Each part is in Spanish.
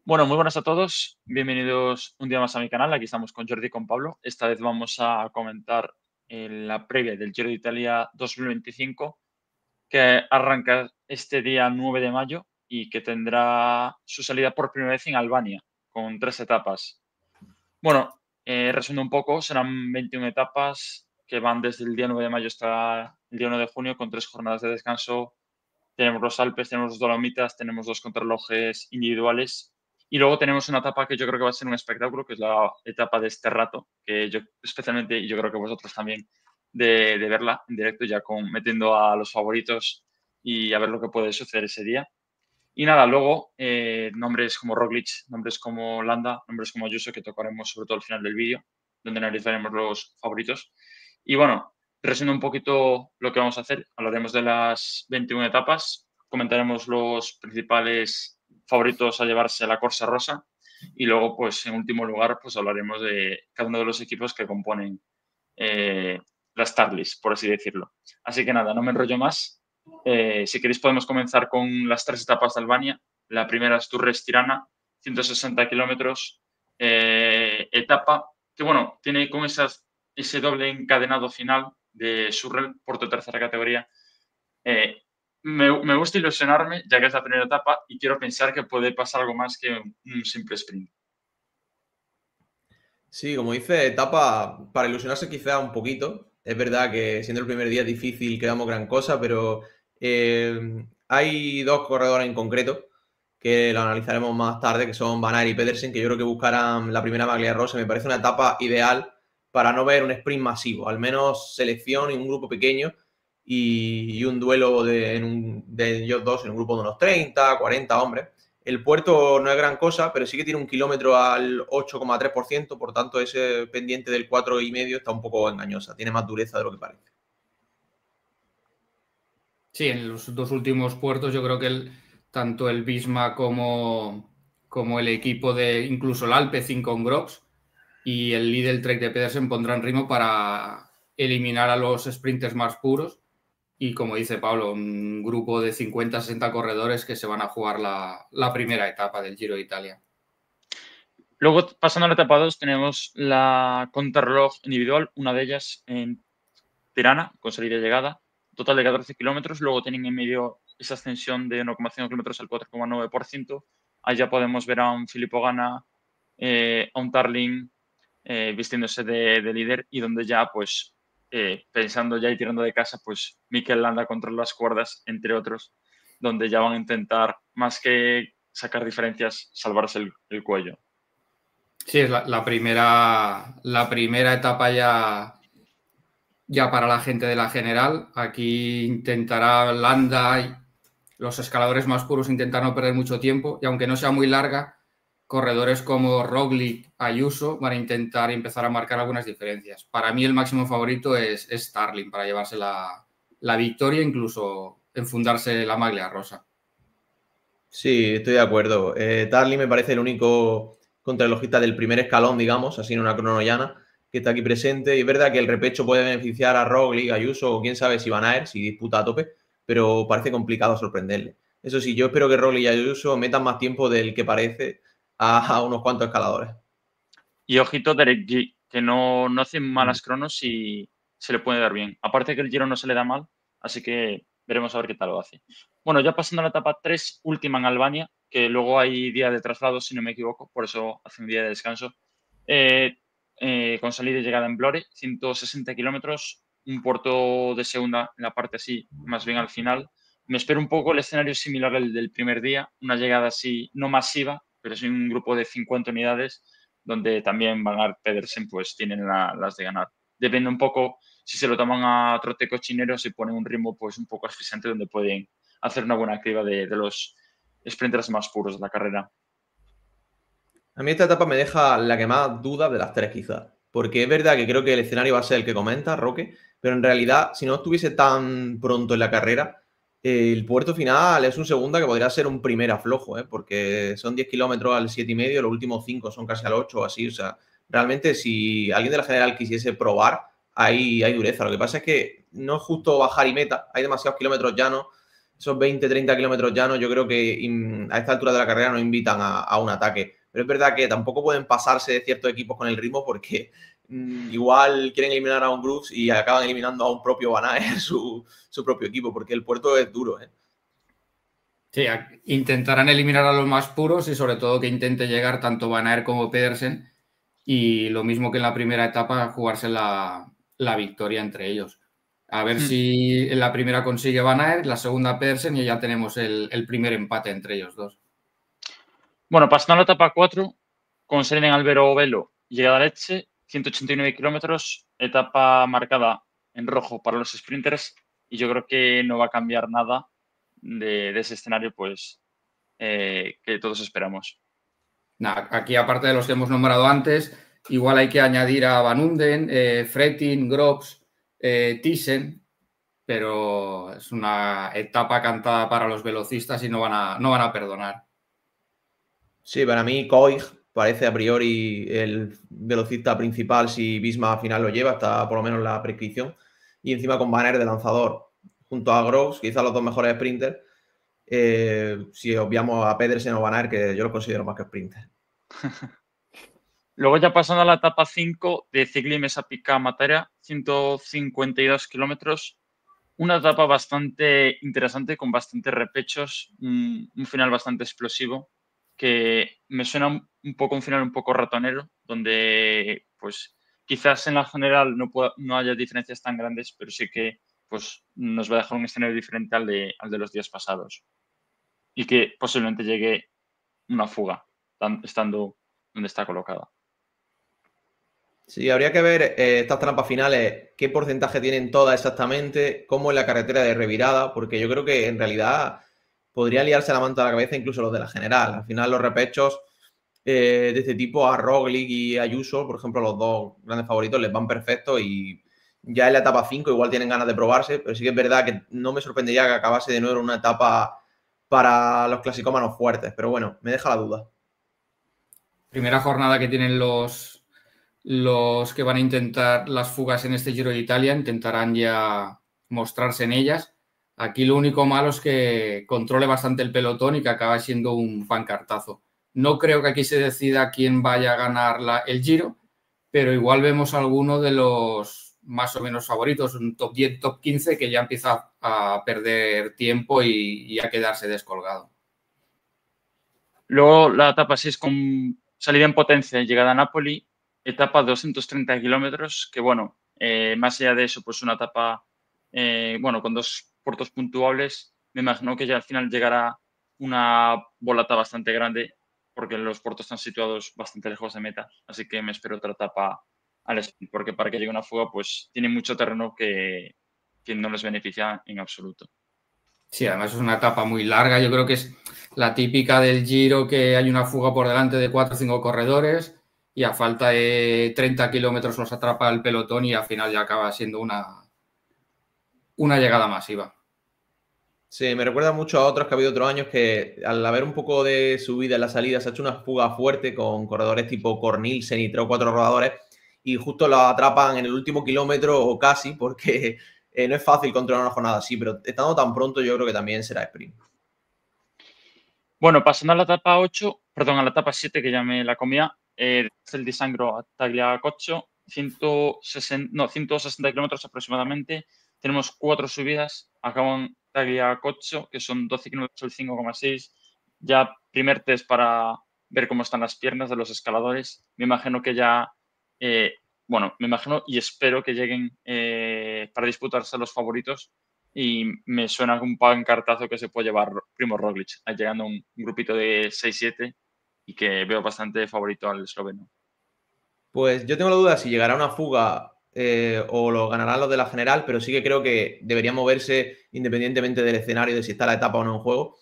Bueno, muy buenas a todos. Bienvenidos un día más a mi canal. Aquí estamos con Jordi y con Pablo. Esta vez vamos a comentar la previa del Giro de Italia 2025, que arranca este día 9 de mayo y que tendrá su salida por primera vez en Albania, con 3 etapas. Bueno, resumiendo un poco, serán 21 etapas que van desde el día 9 de mayo hasta el día 1 de junio, con 3 jornadas de descanso. Tenemos los Alpes, tenemos los Dolomitas, tenemos 2 contrarrelojes individuales y luego tenemos una etapa que yo creo que va a ser un espectáculo, que es la etapa de este rato, que yo especialmente, y yo creo que vosotros también, de verla en directo, ya metiendo a los favoritos y a ver lo que puede suceder ese día. Y nada, luego nombres como Roglic, nombres como Landa, nombres como Ayuso, que tocaremos sobre todo al final del vídeo, donde analizaremos los favoritos. Y bueno, resumiendo un poquito lo que vamos a hacer, hablaremos de las 21 etapas, comentaremos los principales favoritos a llevarse a la Corsa Rosa y luego, pues en último lugar, pues hablaremos de cada uno de los equipos que componen eh, la Starlist, por así decirlo. Así que nada, no me enrollo más. Si queréis podemos comenzar con las 3 etapas de Albania. La primera es Durrës-Tirana, 160 kilómetros, etapa que, bueno, tiene con ese doble encadenado final de Surrel, Porto tercera categoría. Me gusta ilusionarme, ya que es la primera etapa, y quiero pensar que puede pasar algo más que un simple sprint. Sí, como dice, etapa para ilusionarse quizá un poquito. Es verdad que siendo el primer día es difícil que hagamos gran cosa, pero hay dos corredores en concreto que lo analizaremos más tarde, que son Van Aert y Pedersen, que yo creo que buscarán la primera maglia rosa. Me parece una etapa ideal para no ver un sprint masivo, al menos selección y un grupo pequeño y un duelo de ellos dos en un grupo de unos 30, 40 hombres. El puerto no es gran cosa, pero sí que tiene un kilómetro al 8,3%, por tanto ese pendiente del 4,5 está un poco engañosa, tiene más dureza de lo que parece. Sí, en los dos últimos puertos yo creo que tanto el Visma como el equipo de incluso el Alpecin con Grox y el Lidl Trek de Pedersen pondrán ritmo para eliminar a los sprinters más puros y, como dice Pablo, un grupo de 50-60 corredores que se van a jugar la primera etapa del Giro de Italia. Luego, pasando a la etapa 2, tenemos la contrarreloj individual, una de ellas en Tirana, con salida y llegada, total de 14 kilómetros. Luego tienen en medio esa ascensión de 1,5 kilómetros al 4,9%. Ahí ya podemos ver a un Filippo Ganna, a un Tarling vistiéndose de líder y donde ya, pues, pensando ya y tirando de casa, pues Mikel Landa contra las cuerdas, entre otros, donde ya van a intentar, más que sacar diferencias, salvarse el cuello. Sí, es la primera etapa ya para la gente de la general. Aquí intentará Landa y los escaladores más puros intentar no perder mucho tiempo y aunque no sea muy larga, corredores como Roglic, Ayuso van a intentar empezar a marcar algunas diferencias. Para mí el máximo favorito es Starling para llevarse la victoria, incluso enfundarse la maglia rosa. Sí, estoy de acuerdo. Tarly me parece el único contrarrelojista del primer escalón, digamos, así en una crono llana, que está aquí presente. Y es verdad que el repecho puede beneficiar a Roglic, Ayuso o quién sabe si Van Aert, si disputa a tope, pero parece complicado sorprenderle. Eso sí, yo espero que Roglic y Ayuso metan más tiempo del que parece a unos cuantos escaladores. Y ojito Derek G, que no hace malas cronos y se le puede dar bien. Aparte que el Giro no se le da mal, así que veremos a ver qué tal lo hace. Bueno, ya pasando a la etapa 3, última en Albania, que luego hay día de traslado, si no me equivoco, por eso hace un día de descanso. Eh, con salida y llegada en Vlore, 160 kilómetros, un puerto de segunda en la parte así, más bien al final. Me espero un poco el escenario similar al del primer día, una llegada así, no masiva, pero sí un grupo de 50 unidades donde también Van Aert, Pedersen pues tienen las de ganar. Depende un poco si se lo toman a trote cochinero, si ponen un ritmo pues un poco asfixiante donde pueden hacer una buena criba de los sprinters más puros de la carrera. A mí esta etapa me deja la que más duda de las tres, quizás. Porque es verdad que creo que el escenario va a ser el que comenta, Roque, pero en realidad, si no estuviese tan pronto en la carrera, el puerto final es un segunda que podría ser un primer aflojo, ¿eh? Porque son 10 kilómetros al 7,5, los últimos 5 son casi al 8 o así. O sea, realmente si alguien de la general quisiese probar, hay dureza. Lo que pasa es que no es justo bajar y meta, hay demasiados kilómetros llanos esos 20-30 kilómetros llanos, yo creo que a esta altura de la carrera no invitan a un ataque. Pero es verdad que tampoco pueden pasarse de ciertos equipos con el ritmo porque igual quieren eliminar a un Brooks y acaban eliminando a un propio Van Aert, su propio equipo, porque el puerto es duro, ¿eh? Sí, intentarán eliminar a los más puros y sobre todo que intente llegar tanto Van Aert como Pedersen, y lo mismo que en la primera etapa, jugarse la victoria entre ellos. A ver si en la primera consigue Van Aert, la segunda Pedersen, y ya tenemos el primer empate entre ellos dos. Bueno, pasando a la etapa 4, con salida en Albero Velo y llegada a Lecce, 189 kilómetros, etapa marcada en rojo para los sprinters, y yo creo que no va a cambiar nada de ese escenario, pues, que todos esperamos. Aquí, aparte de los que hemos nombrado antes, igual hay que añadir a Van Unden, Frettin, Groves, Thyssen, pero es una etapa cantada para los velocistas y no van a perdonar. Sí, para mí Koig parece a priori el velocista principal si Visma al final lo lleva, está por lo menos la prescripción. Y encima con Van Aert de lanzador, junto a Groves, quizás los dos mejores sprinters. Si obviamos a Pedersen o Van Aert, que yo los considero más que sprinters. Luego ya pasando a la etapa 5 de Ciclisme Pica Matera, 152 kilómetros. Una etapa bastante interesante, con bastantes repechos, un final bastante explosivo, que me suena un poco un final un poco ratonero, donde pues quizás en la general no haya diferencias tan grandes, pero sí que pues, nos va a dejar un escenario diferente al de los días pasados. Y que posiblemente llegue una fuga, estando donde está colocada. Sí, habría que ver estas trampas finales, qué porcentaje tienen todas exactamente, cómo es la carretera de revirada, porque yo creo que en realidad podría liarse la manta a la cabeza incluso los de la general. Al final los repechos de este tipo a Roglic y Ayuso, por ejemplo, los dos grandes favoritos, les van perfectos y ya en la etapa 5 igual tienen ganas de probarse, pero sí que es verdad que no me sorprendería que acabase de nuevo en una etapa para los clasicómanos fuertes, pero bueno, me deja la duda. Primera jornada que tienen los que van a intentar las fugas en este Giro de Italia, intentarán ya mostrarse en ellas. Aquí lo único malo es que controle bastante el pelotón y que acabe siendo un pancartazo. No creo que aquí se decida quién vaya a ganar el Giro, pero igual vemos alguno de los más o menos favoritos, un top 10, top 15, que ya empieza a perder tiempo y a quedarse descolgado. Luego la etapa 6 con salida en potencia y llegada a Napoli, etapa 230 kilómetros, que bueno, más allá de eso, pues una etapa, bueno, con dos puertos puntuables, me imagino que ya al final llegará una volata bastante grande, porque los puertos están situados bastante lejos de meta, así que me espero otra etapa al sprint, porque para que llegue una fuga, pues tiene mucho terreno que no les beneficia en absoluto. Sí, además es una etapa muy larga. Yo creo que es la típica del Giro, que hay una fuga por delante de 4 o 5 corredores y a falta de 30 kilómetros los atrapa el pelotón y al final ya acaba siendo una llegada masiva. Sí, me recuerda mucho a otros que ha habido otros años que al haber un poco de subida en la salida se ha hecho una fuga fuerte con corredores tipo Cornilsen y 3 o 4 rodadores y justo lo atrapan en el último kilómetro o casi porque no es fácil controlar una jornada así, pero estando tan pronto yo creo que también será sprint. Bueno, pasando a la etapa 8, perdón, a la etapa 7, que ya me la comía, el Di Sangro a Tagliacozzo, 160 kilómetros aproximadamente. Tenemos 4 subidas, acaban Tagliacozzo, que son 12 kilómetros el 5,6. Ya primer test para ver cómo están las piernas de los escaladores. Me imagino que ya, bueno, me imagino y espero que lleguen para disputarse los favoritos. Y me suena un pancartazo que se puede llevar Primo Roglic, llegando a un grupito de 6-7 y que veo bastante favorito al esloveno. Pues yo tengo la duda si llegará una fuga o lo ganarán los de la general, pero sí que creo que debería moverse independientemente del escenario, de si está la etapa o no en juego.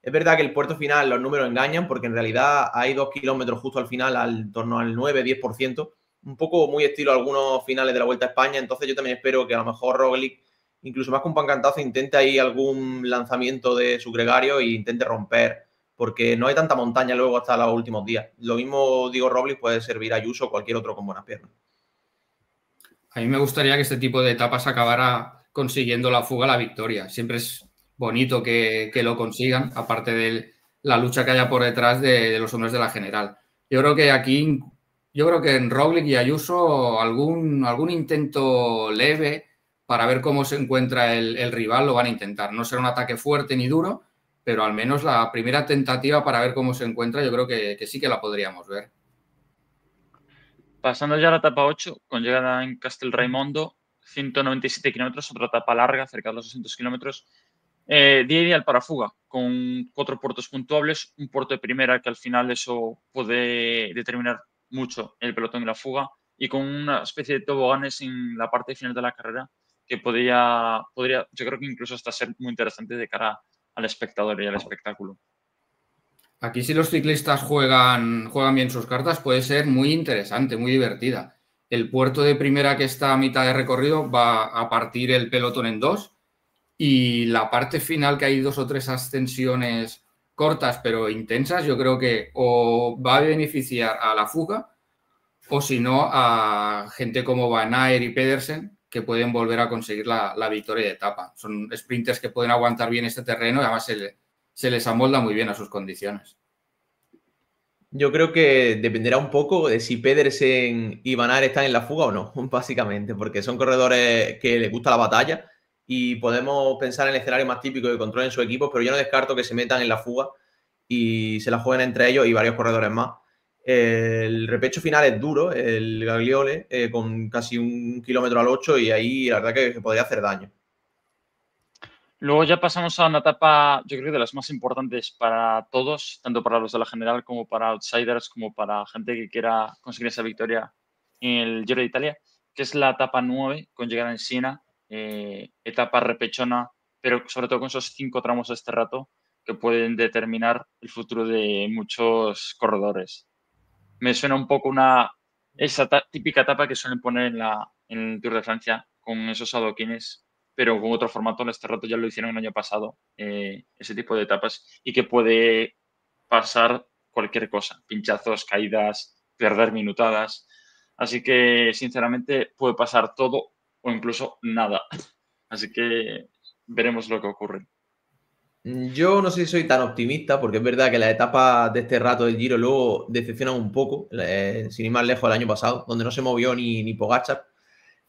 Es verdad que el puerto final los números engañan porque en realidad hay 2 kilómetros justo al final, al torno al 9-10%, un poco muy estilo algunos finales de la Vuelta a España, entonces yo también espero que a lo mejor Roglic, incluso más que un pancantazo, intente ahí algún lanzamiento de su gregario e intente romper, porque no hay tanta montaña luego hasta los últimos días. Lo mismo digo, Roglic puede servir a Ayuso o cualquier otro con buenas piernas. A mí me gustaría que este tipo de etapas acabara consiguiendo la fuga, la victoria. Siempre es bonito que lo consigan, aparte de la lucha que haya por detrás de los hombres de la general. Yo creo que aquí, yo creo que en Roglic y Ayuso algún intento leve para ver cómo se encuentra el rival lo van a intentar. No será un ataque fuerte ni duro, pero al menos la primera tentativa para ver cómo se encuentra yo creo que sí que la podríamos ver. Pasando ya a la etapa 8, con llegada en Castelraimondo, 197 kilómetros, otra etapa larga, cerca de los 200 kilómetros. Día ideal para fuga, con 4 puertos puntuables, un puerto de primera que al final eso puede determinar mucho el pelotón y la fuga, y con una especie de toboganes en la parte final de la carrera que podría, yo creo que incluso hasta ser muy interesante de cara al espectador y al espectáculo. Aquí si los ciclistas juegan bien sus cartas puede ser muy interesante, muy divertida. El puerto de primera que está a mitad de recorrido va a partir el pelotón en dos y la parte final que hay 2 o 3 ascensiones cortas pero intensas, yo creo que o va a beneficiar a la fuga o si no a gente como Van Aert y Pedersen que pueden volver a conseguir la victoria de etapa. Son sprinters que pueden aguantar bien este terreno y además se les amolda muy bien a sus condiciones. Yo creo que dependerá un poco de si Pedersen y Van Aert están en la fuga o no, básicamente, porque son corredores que les gusta la batalla y podemos pensar en el escenario más típico que controlen su equipo, pero yo no descarto que se metan en la fuga y se la jueguen entre ellos y varios corredores más. El repecho final es duro, el Gagliole, con casi 1 kilómetro al 8 y ahí la verdad que podría hacer daño. Luego ya pasamos a una etapa, yo creo que de las más importantes para todos, tanto para los de la general como para outsiders, como para gente que quiera conseguir esa victoria en el Giro de Italia, que es la etapa 9, con llegada en Siena, etapa repechona, pero sobre todo con esos 5 tramos de este rato que pueden determinar el futuro de muchos corredores. Me suena un poco esa típica etapa que suelen poner en el Tour de Francia con esos adoquines, pero con otro formato. En este rato ya lo hicieron el año pasado, ese tipo de etapas, y que puede pasar cualquier cosa, pinchazos, caídas, perder minutadas. Así que, sinceramente, puede pasar todo o incluso nada. Así que veremos lo que ocurre. Yo no sé si soy tan optimista, porque es verdad que las etapas de este rato del Giro luego decepcionan un poco, sin ir más lejos del año pasado, donde no se movió ni Pogačar.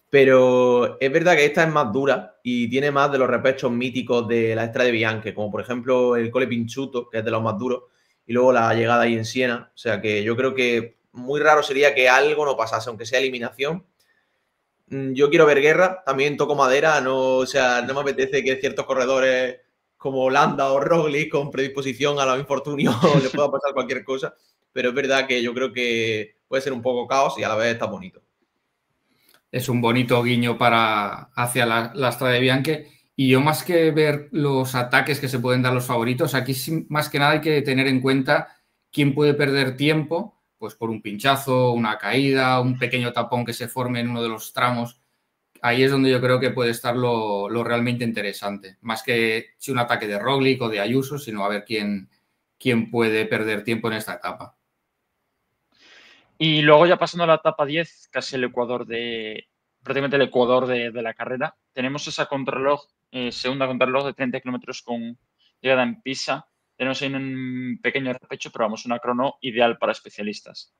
Pero es verdad que esta es más dura y tiene más de los repechos míticos de la Strade Bianche, como por ejemplo el Cole Pinchuto, que es de los más duros, y luego la llegada ahí en Siena. O sea que yo creo que muy raro sería que algo no pasase, aunque sea eliminación. Yo quiero ver guerra, también toco madera, no, o sea, no me apetece que ciertos corredores como Landa o Roglic con predisposición a los infortunios les pueda pasar cualquier cosa, pero es verdad que yo creo que puede ser un poco caos y a la vez está bonito. Es un bonito guiño hacia la Strade Bianche. Y yo más que ver los ataques que se pueden dar los favoritos, aquí más que nada hay que tener en cuenta quién puede perder tiempo, pues por un pinchazo, una caída, un pequeño tapón que se forme en uno de los tramos. Ahí es donde yo creo que puede estar lo realmente interesante. Más que si un ataque de Roglic o de Ayuso, sino a ver quién puede perder tiempo en esta etapa. Y luego ya pasando a la etapa 10, casi prácticamente el ecuador de la carrera, tenemos esa contrarreloj, segunda contrarreloj de 30 kilómetros con llegada en Pisa. Tenemos ahí un pequeño repecho, pero vamos, una crono ideal para especialistas.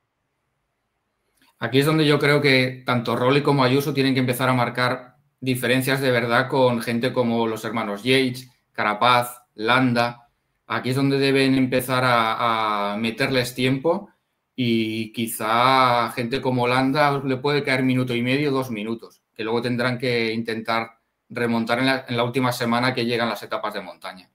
Aquí es donde yo creo que tanto Roglic como Ayuso tienen que empezar a marcar diferencias de verdad con gente como los hermanos Yates, Carapaz, Landa. Aquí es donde deben empezar a meterles tiempo y quizá gente como Landa le puede caer 1,5 minutos, 2 minutos, que luego tendrán que intentar remontar en la última semana que llegan las etapas de montaña.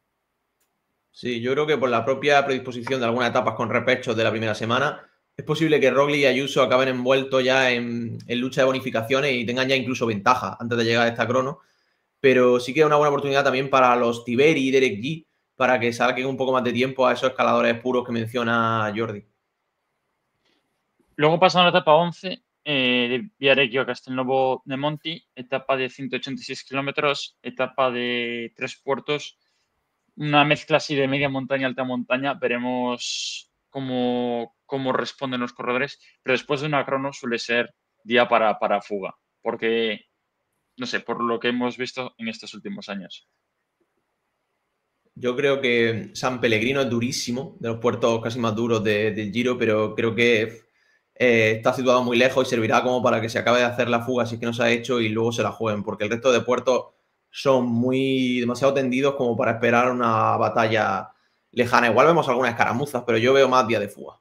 Sí, yo creo que por la propia predisposición de algunas etapas con repechos de la primera semana, es posible que Roglic y Ayuso acaben envueltos ya en lucha de bonificaciones y tengan ya incluso ventaja antes de llegar a esta crono. Pero sí que es una buena oportunidad también para los Tiberi y Derek G para que saquen un poco más de tiempo a esos escaladores puros que menciona Jordi. Luego pasando a la etapa 11, de Viareggio a Castelnuovo de Monti, etapa de 186 kilómetros, etapa de 3 puertos, una mezcla así de media montaña, alta montaña. Veremos cómo responden los corredores, pero después de una crono suele ser día para fuga, porque, no sé, por lo que hemos visto en estos últimos años. Yo creo que San Pellegrino es durísimo, de los puertos casi más duros del Giro, pero creo que está situado muy lejos y servirá como para que se acabe de hacer la fuga si es que no se ha hecho y luego se la jueguen, porque el resto de puertos son demasiado tendidos como para esperar una batalla lejana. Igual vemos algunas escaramuzas, pero yo veo más día de fuga.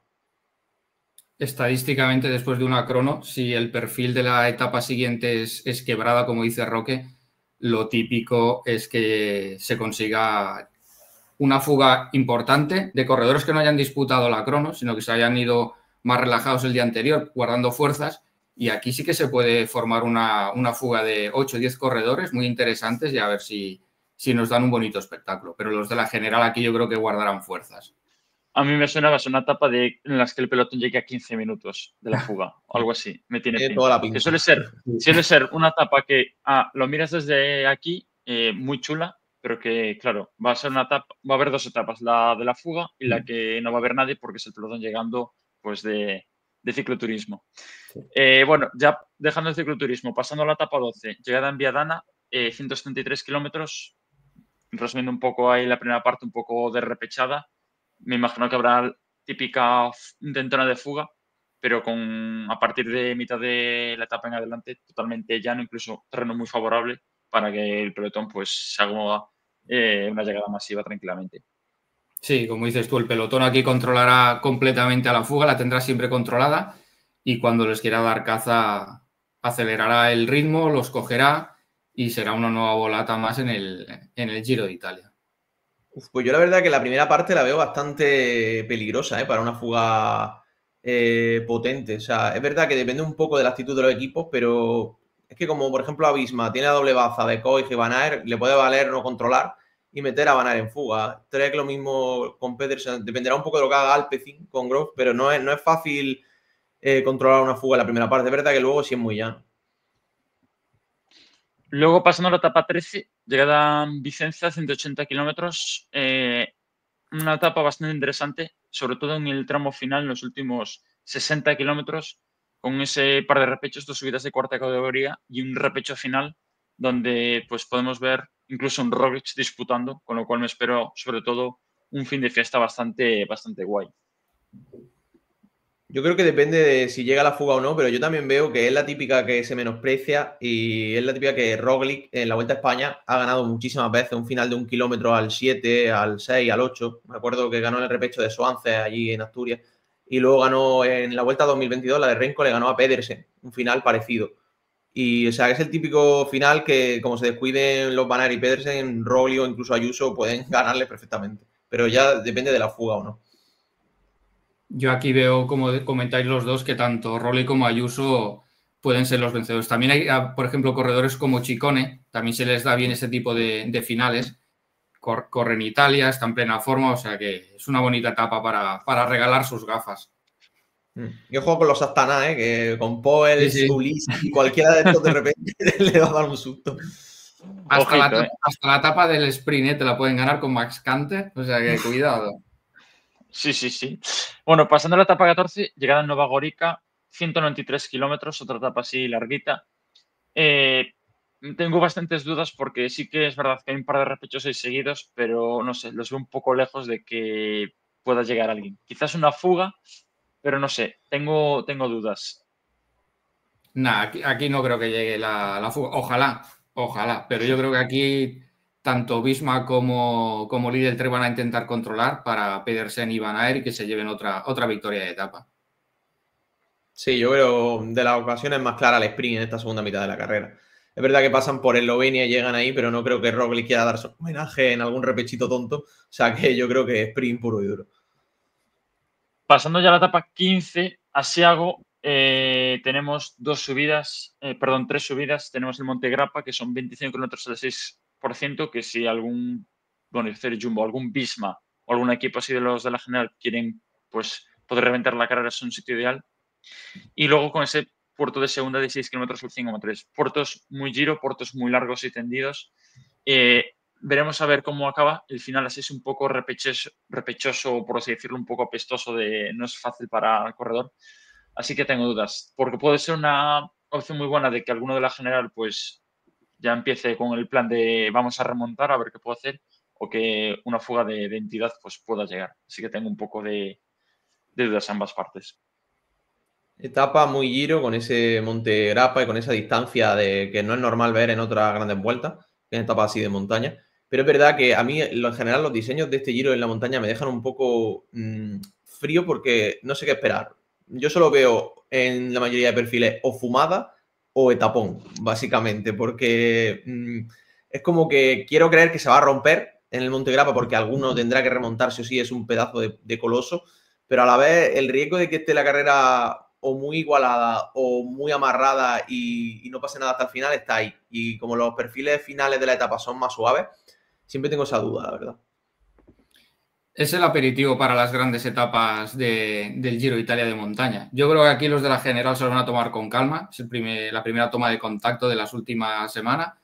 Estadísticamente, después de una crono, si el perfil de la etapa siguiente es quebrada, como dice Roque, lo típico es que se consiga una fuga importante de corredores que no hayan disputado la crono, sino que se hayan ido más relajados el día anterior, guardando fuerzas. Y aquí sí que se puede formar una fuga de 8 o 10 corredores muy interesantes y a ver si nos dan un bonito espectáculo. Pero los de la general aquí yo creo que guardarán fuerzas. A mí me suena una etapa en las que el pelotón llegue a 15 minutos de la fuga o algo así. Me tiene Tiene toda la pinta. Que pinta. suele ser una etapa que lo miras desde aquí, muy chula, pero que, claro, va a haber dos etapas, la de la fuga y la que no va a haber nadie porque es el pelotón llegando pues de cicloturismo. Bueno, ya dejando el cicloturismo, pasando a la etapa 12, llegada en Viadana, 173 kilómetros, resumiendo un poco ahí la primera parte, un poco de repechada. Me imagino que habrá típica intentona de fuga, pero a partir de mitad de la etapa en adelante, totalmente llano, incluso terreno muy favorable para que el pelotón pues se haga una llegada masiva tranquilamente. Sí, como dices tú, el pelotón aquí controlará completamente a la fuga, la tendrá siempre controlada y cuando les quiera dar caza acelerará el ritmo, los cogerá y será una nueva volata más en el Giro de Italia. Pues yo la verdad que la primera parte la veo bastante peligrosa, para una fuga potente. O sea, es verdad que depende un poco de la actitud de los equipos, pero es que como por ejemplo Abisma tiene la doble baza de Koig y Van Aert, le puede valer no controlar y meter a Van Aert en fuga. Trek lo mismo con Pedersen, dependerá un poco de lo que haga Alpecin con Groves, pero no es fácil controlar una fuga en la primera parte. Es verdad que luego sí es muy llano. Luego, pasando a la etapa 13, llegada a Vicenza, 180 kilómetros, una etapa bastante interesante, sobre todo en el tramo final, en los últimos 60 kilómetros, con ese par de repechos, dos subidas de cuarta categoría y un repecho final, donde pues podemos ver incluso un Roglic disputando, con lo cual me espero, sobre todo, un fin de fiesta bastante guay. Yo creo que depende de si llega la fuga o no, pero yo también veo que es la típica que se menosprecia y es la típica que Roglic en la Vuelta a España ha ganado muchísimas veces, un final de 1 kilómetro al 7, al 6, al 8. Me acuerdo que ganó en el repecho de Soances allí en Asturias y luego ganó en la Vuelta 2022, la de Renko, le ganó a Pedersen, un final parecido. Y o sea, es el típico final que como se descuiden los Van Aert y Pedersen, Roglic o incluso Ayuso pueden ganarle perfectamente, pero ya depende de la fuga o no. Yo aquí veo, como comentáis los dos, que tanto Roglic como Ayuso pueden ser los vencedores. También hay, por ejemplo, corredores como Ciccone, también se les da bien ese tipo de finales. Corre en Italia, está en plena forma, o sea que es una bonita etapa para regalar sus gafas. Yo juego con los Astana, que con Poels, Sí, sí. Ulissi, cualquiera de estos de repente le va a dar un susto. Hasta Ojito, la etapa del sprint te la pueden ganar con Max Canter, o sea que cuidado. Sí, sí, sí. Bueno, pasando a la etapa 14, llegada en Nova Gorica, 193 kilómetros, otra etapa así larguita. Tengo bastantes dudas porque sí que es verdad que hay un par de repechos ahí seguidos, pero no sé, los veo un poco lejos de que pueda llegar alguien. Quizás una fuga, pero no sé, tengo dudas. Nah, aquí no creo que llegue la fuga. Ojalá, pero yo creo que aquí tanto Visma como Lidl Trek van a intentar controlar para Pedersen y Van Aert y que se lleven otra victoria de etapa. Sí, yo creo de las ocasiones más claras el sprint en esta segunda mitad de la carrera. Es verdad que pasan por Eslovenia y llegan ahí, pero no creo que Roglic quiera dar su homenaje en algún repechito tonto. O sea que yo creo que sprint puro y duro. Pasando ya a la etapa 15, Asiago, tenemos tres subidas. Tenemos el Monte Grappa, que son 25 kilómetros al 6%, que si algún, bueno, Jumbo, algún Visma o algún equipo así de los de la general quieren pues poder reventar la carrera, es un sitio ideal. Y luego con ese puerto de segunda de 6 kilómetros al 5,3. Puertos muy giro, puertos muy largos y tendidos. Veremos a ver cómo acaba. El final así es un poco repechoso, por así decirlo, un poco apestoso, no es fácil para el corredor. Así que tengo dudas, porque puede ser una opción muy buena de que alguno de la general pues ya empiece con el plan de vamos a remontar a ver qué puedo hacer, o que una fuga de entidad pues pueda llegar. Así que tengo un poco de dudas en ambas partes. Etapa muy Giro con ese monte grapa y con esa distancia de que no es normal ver en otras grandes vueltas, en etapas así de montaña. Pero es verdad que a mí, en general, los diseños de este Giro en la montaña me dejan un poco frío porque no sé qué esperar. Yo solo veo en la mayoría de perfiles o fumada o etapón, básicamente, porque es como que quiero creer que se va a romper en el Monte Grappa porque alguno tendrá que remontarse o sí, es un pedazo de coloso, pero a la vez el riesgo de que esté la carrera o muy igualada o muy amarrada y no pase nada hasta el final está ahí. Y como los perfiles finales de la etapa son más suaves, siempre tengo esa duda, la verdad. Es el aperitivo para las grandes etapas del Giro de Italia de montaña. Yo creo que aquí los de la general se lo van a tomar con calma. Es la primera toma de contacto de las últimas semanas.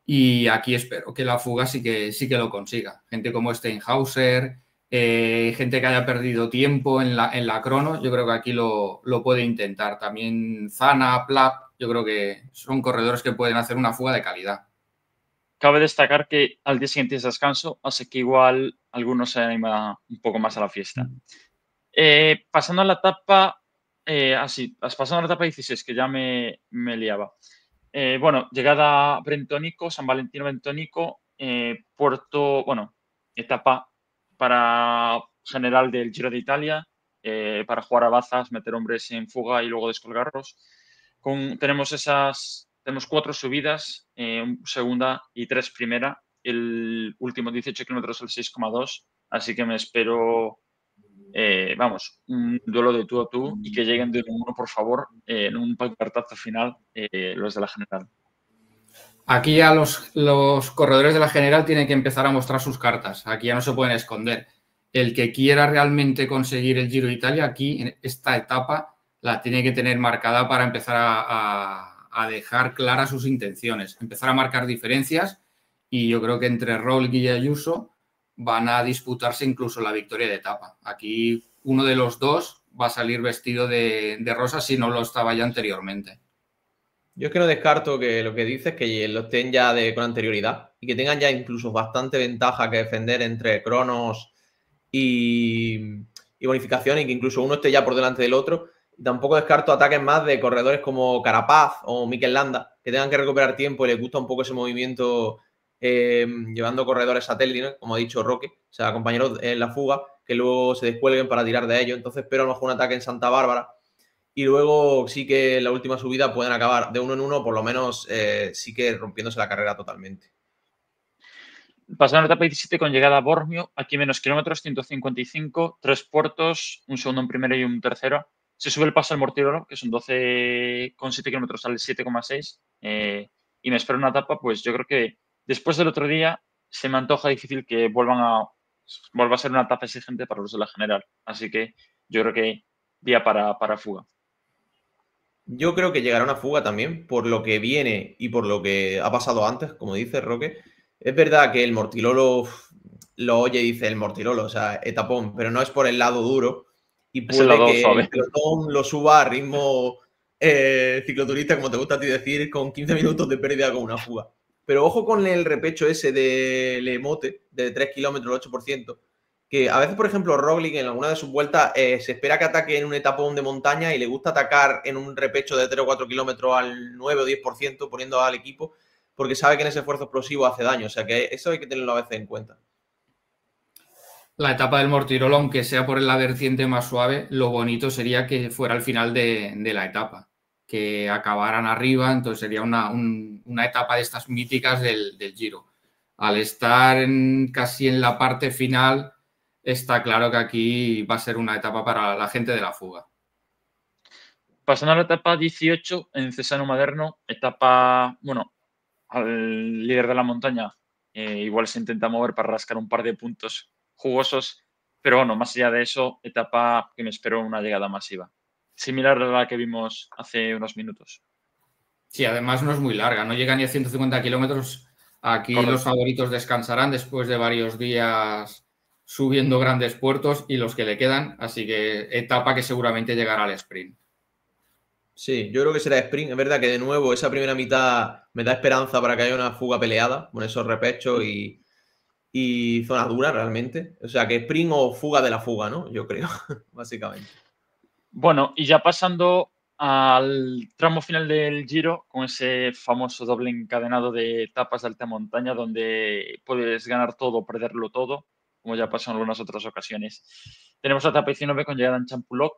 Y aquí espero que la fuga sí que lo consiga. Gente como Steinhauser, gente que haya perdido tiempo en la crono, yo creo que aquí lo puede intentar. También Zana, Plap, yo creo que son corredores que pueden hacer una fuga de calidad. Cabe destacar que al día siguiente es descanso, así que igual algunos se animan un poco más a la fiesta. Pasando a la etapa, pasando a la etapa 16, que ya me liaba. Bueno, llegada a Brentonico, San Valentino Brentonico, puerto, bueno, etapa para general del Giro de Italia, para jugar a bazas, meter hombres en fuga y luego descolgarlos. Tenemos 4 subidas, segunda y 3 primera. El último 18 kilómetros el 6,2, así que me espero, un duelo de tú a tú y que lleguen de 1-1, por favor, en un cartazo final los de la general. Aquí ya los corredores de la general tienen que empezar a mostrar sus cartas. Aquí ya no se pueden esconder. El que quiera realmente conseguir el Giro de Italia, aquí en esta etapa la tiene que tener marcada para empezar a dejar claras sus intenciones, empezar a marcar diferencias, y yo creo que entre Roglic y Ayuso van a disputarse incluso la victoria de etapa. Aquí uno de los dos va a salir vestido de rosa si no lo estaba ya anteriormente. Yo es que no descarto que lo que dices que lo estén ya con anterioridad y que tengan ya incluso bastante ventaja que defender entre cronos y bonificación y que incluso uno esté ya por delante del otro. Tampoco descarto ataques más de corredores como Carapaz o Mikel Landa, que tengan que recuperar tiempo y les gusta un poco ese movimiento llevando corredores satélites, como ha dicho Roque, o sea, compañeros en la fuga, que luego se descuelguen para tirar de ellos. Entonces espero a lo mejor un ataque en Santa Bárbara. Y luego sí que en la última subida pueden acabar de 1 en 1, por lo menos sí que rompiéndose la carrera totalmente. Pasando a la etapa 17 con llegada a Bormio, aquí menos kilómetros, 155, 3 puertos, un segundo en primero y un tercero. Se sube el paso al Mortirolo, que son 12,7 kilómetros al 7,6. Y me espero una etapa, pues yo creo que después del otro día se me antoja difícil que vuelva a ser una etapa exigente para los de la general. Así que yo creo que día para fuga. Yo creo que llegará una fuga también, por lo que viene y por lo que ha pasado antes, como dice Roque. Es verdad que el Mortirolo lo oye y dice el Mortirolo, o sea, etapón, pero no es por el lado duro y Es el puede lado que suave. el pelotón lo suba a ritmo cicloturista, como te gusta a ti decir, con 15 minutos de pérdida con una fuga. Pero ojo con el repecho ese de Lemote, de 3 kilómetros, el 8%, que a veces, por ejemplo, Roglic en alguna de sus vueltas se espera que ataque en un etapón de montaña y le gusta atacar en un repecho de 3 o 4 kilómetros al 9 o 10%, poniendo al equipo, porque sabe que en ese esfuerzo explosivo hace daño. O sea que eso hay que tenerlo a veces en cuenta. La etapa del Mortirolo, aunque sea por la vertiente más suave, lo bonito sería que fuera el final de la etapa, que acabaran arriba, entonces sería una etapa de estas míticas del Giro. Al estar casi en la parte final, está claro que aquí va a ser una etapa para la gente de la fuga. Pasando a la etapa 18 en Cesano Maderno, etapa, bueno, al líder de la montaña igual se intenta mover para rascar un par de puntos jugosos, pero bueno, más allá de eso, etapa que me espero una llegada masiva, similar a la que vimos hace unos minutos. Sí, además no es muy larga, no llega ni a 150 kilómetros. Aquí Correcto. Los favoritos descansarán después de varios días subiendo grandes puertos y los que le quedan, así que etapa que seguramente llegará al sprint. Sí, yo creo que será sprint. Es verdad que de nuevo esa primera mitad me da esperanza para que haya una fuga peleada con esos repechos y zona dura realmente. O sea, que sprint o fuga de la fuga, ¿no? Yo creo, básicamente. Bueno, y ya pasando al tramo final del Giro, con ese famoso doble encadenado de etapas de alta montaña, donde puedes ganar todo o perderlo todo, como ya pasó en algunas otras ocasiones. Tenemos la etapa 19 con llegada en Champuluc,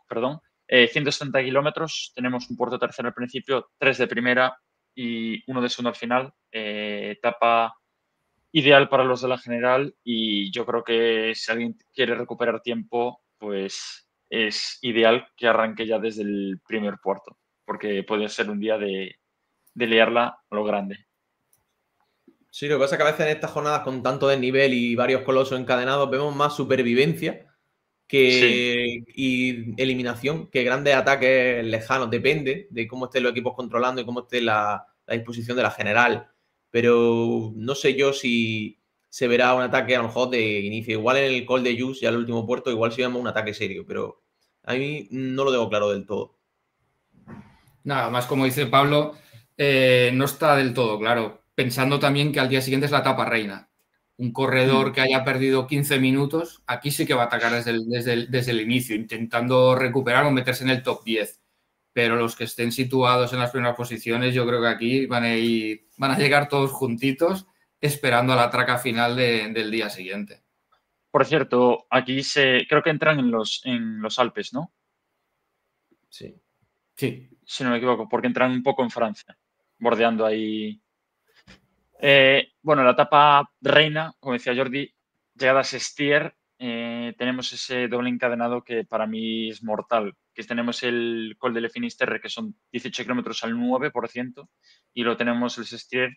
perdón, 170 kilómetros. Tenemos un puerto tercero al principio, 3 de primera y 1 de segundo al final. Etapa ideal para los de la general, y yo creo que si alguien quiere recuperar tiempo, pues es ideal que arranque ya desde el primer puerto, porque puede ser un día de liarla a lo grande. Sí, lo que pasa es que a veces en estas jornadas con tanto desnivel y varios colosos encadenados vemos más supervivencia Sí, y eliminación que grandes ataques lejanos. Depende de cómo estén los equipos controlando y cómo esté la disposición de la general. Pero no sé yo si se verá un ataque a lo mejor de inicio. Igual en el Col de Jus, ya el último puerto, igual sí vemos un ataque serio, pero a mí no lo tengo claro del todo. Nada más, como dice Pablo, no está del todo claro. Pensando también que al día siguiente es la etapa reina. Un corredor que haya perdido 15 minutos, aquí sí que va a atacar desde el inicio, intentando recuperar o meterse en el top 10. Pero los que estén situados en las primeras posiciones, yo creo que aquí van a llegar todos juntitos esperando a la traca final del día siguiente. por cierto, aquí creo que entran en los Alpes, ¿no? Sí. Sí. Si no me equivoco, porque entran un poco en Francia, bordeando ahí. Bueno, la etapa reina, como decía Jordi, llegada a Sestier, tenemos ese doble encadenado que para mí es mortal, que tenemos el Col de Le Finisterre, que son 18 kilómetros al 9%, y lo tenemos el Sestier,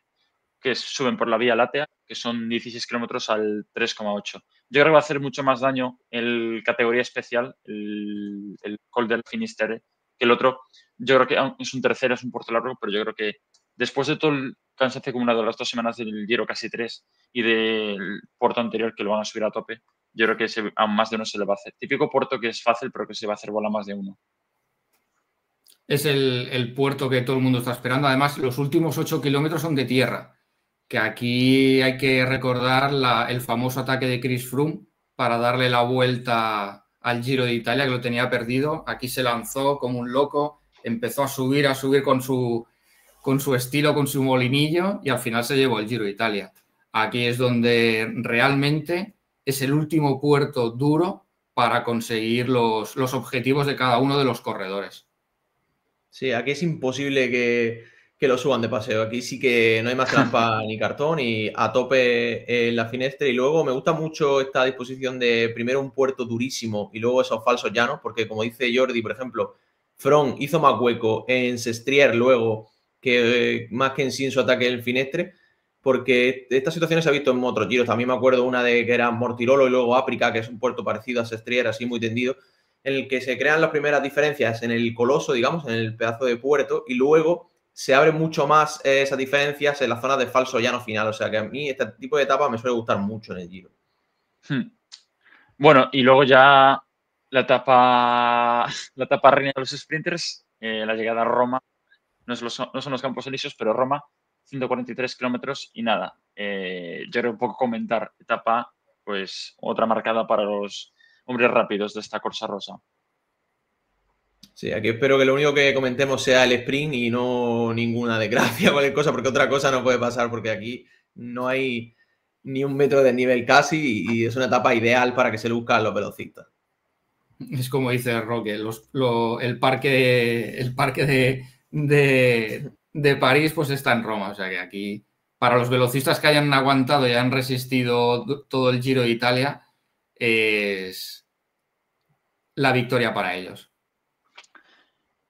que suben por la Vía Láctea, que son 16 kilómetros al 3,8. Yo creo que va a hacer mucho más daño el categoría especial, el Col del Finisterre, que el otro. Yo creo que es un tercero, es un puerto largo, pero yo creo que después de todo el cansancio acumulado de las 2 semanas del Giro, casi 3, y del puerto anterior, que lo van a subir a tope, yo creo que a más de uno se le va a hacer. Típico puerto que es fácil, pero que se va a hacer bola a más de uno. Es el puerto que todo el mundo está esperando. Además, los últimos 8 kilómetros son de tierra, que aquí hay que recordar el famoso ataque de Chris Froome para darle la vuelta al Giro de Italia, que lo tenía perdido. Aquí se lanzó como un loco, empezó a subir con su estilo, con su molinillo, y al final se llevó el Giro de Italia. Aquí es donde realmente es el último puerto duro para conseguir los objetivos de cada uno de los corredores. Sí, aquí es imposible que lo suban de paseo. Aquí sí que no hay más trampa ni cartón y a tope en la Finestre. Y luego me gusta mucho esta disposición de primero un puerto durísimo y luego esos falsos llanos, porque como dice Jordi, por ejemplo, Froome hizo más hueco en Sestrier luego que más que en sí en su ataque en el Finestre, porque estas situaciones se ha visto en otros giros. También me acuerdo una de que era Mortirolo y luego Áprica, que es un puerto parecido a Sestrier, así muy tendido, en el que se crean las primeras diferencias en el coloso, digamos, en el pedazo de puerto, y luego se abren mucho más esas diferencias en la zona de falso llano final. O sea que a mí este tipo de etapa me suele gustar mucho en el Giro. Bueno, y luego ya la etapa reina de los sprinters, la llegada a Roma, no son los Campos Elíseos, pero Roma, 143 kilómetros y nada. Yo creo un poco comentar etapa, pues otra marcada para los hombres rápidos de esta Corsa Rosa. Sí, aquí espero que lo único que comentemos sea el sprint y no ninguna desgracia o cualquier cosa, porque otra cosa no puede pasar, porque aquí no hay ni un metro de nivel casi y es una etapa ideal para que se luzcan los velocistas. Es como dice Roque, el parque de París pues está en Roma. O sea que aquí, para los velocistas que hayan aguantado y han resistido todo el Giro de Italia, es la victoria para ellos.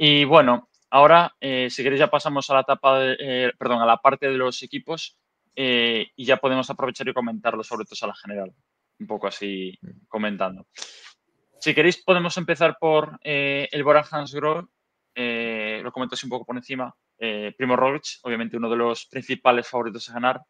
Y bueno, ahora, si queréis, ya pasamos a la a la parte de los equipos, y ya podemos aprovechar y comentar los favoritos a la general. Un poco así comentando. Si queréis, podemos empezar por el Bora Hansgrohe. Lo comento así un poco por encima. Primo Roglic, obviamente uno de los principales favoritos a ganar.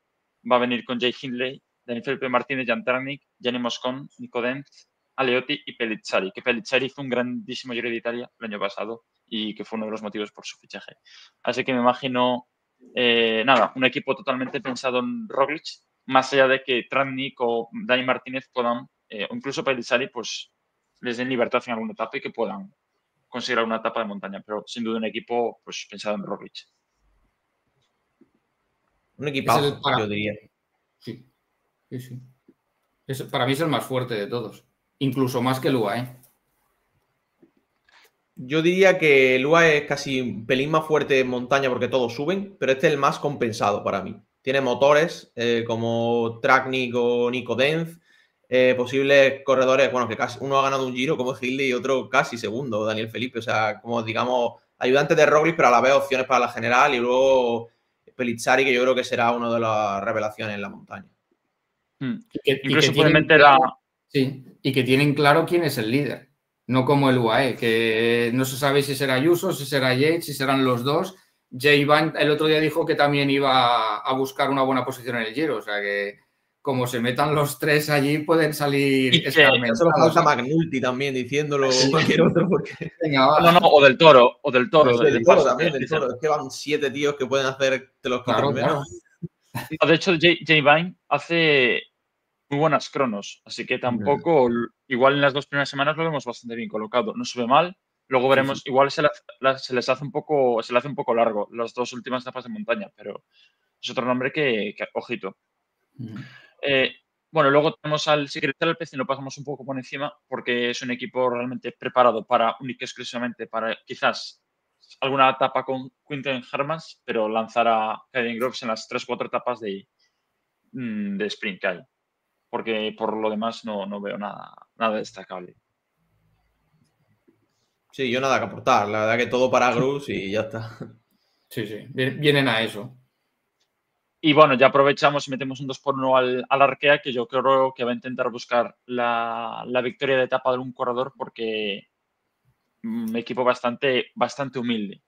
Va a venir con Jay Hindley, Dani Felipe Martínez, Jan Tratnik, Gianni Moscon, Nico Denz, Aleotti y Pellizzari. Que Pellizzari hizo un grandísimo Giro de Italia el año pasado y que fue uno de los motivos por su fichaje. Así que me imagino nada, un equipo totalmente pensado en Roglic, más allá de que Tratnik o Dani Martínez puedan, o incluso Pellizzari, pues les den libertad en alguna etapa y que puedan conseguir alguna etapa de montaña, pero sin duda un equipo pues pensado en Roglic. Un equipazo, yo diría. Sí, sí, sí. Para mí es el más fuerte de todos, incluso más que el UAE. Yo diría que el UAE es casi un pelín más fuerte en montaña porque todos suben, pero este es el más compensado para mí. Tiene motores como Tratnik o Nico Denz, posibles corredores, bueno, que casi uno ha ganado un Giro como Hindley y otro casi segundo, Daniel Felipe. O sea, como digamos, ayudantes de Roglic, pero a la vez opciones para la general, y luego Pellizzari, que yo creo que será una de las revelaciones en la montaña. Incluso pueden meter a... Sí, y que tienen claro quién es el líder. No como el UAE, que no se sabe si será Ayuso, si será Yates, si serán los dos. Jay Van el otro día dijo que también iba a buscar una buena posición en el Giro, o sea que como se metan los tres allí pueden salir escarmentados. Solo falta McNulty también diciéndolo, cualquier otro, porque... No, o del Toro, del Toro también, del Toro. Es que van 7 tíos que pueden hacer te los quites primero. De hecho, Jay Vine hace muy buenas cronos, así que tampoco, igual en las 2 primeras semanas lo vemos bastante bien colocado, no sube mal, luego veremos, igual se les hace un poco, se le hace un poco largo las 2 últimas etapas de montaña, pero es otro nombre que ojito. Bueno, luego tenemos al Secretarial Alpecin, lo pasamos un poco por encima porque es un equipo realmente preparado para, única y exclusivamente para quizás alguna etapa con Quinten Hermans, pero lanzar a Caden Groves en las 3-4 etapas de sprint que hay. Porque por lo demás no veo nada destacable. Sí, yo nada que aportar. La verdad que todo para Groves y ya está. Sí, sí, vienen a eso. Y bueno, ya aprovechamos y metemos un 2x1 al Arkea, que yo creo que va a intentar buscar la victoria de etapa de un corredor porque un equipo bastante humilde.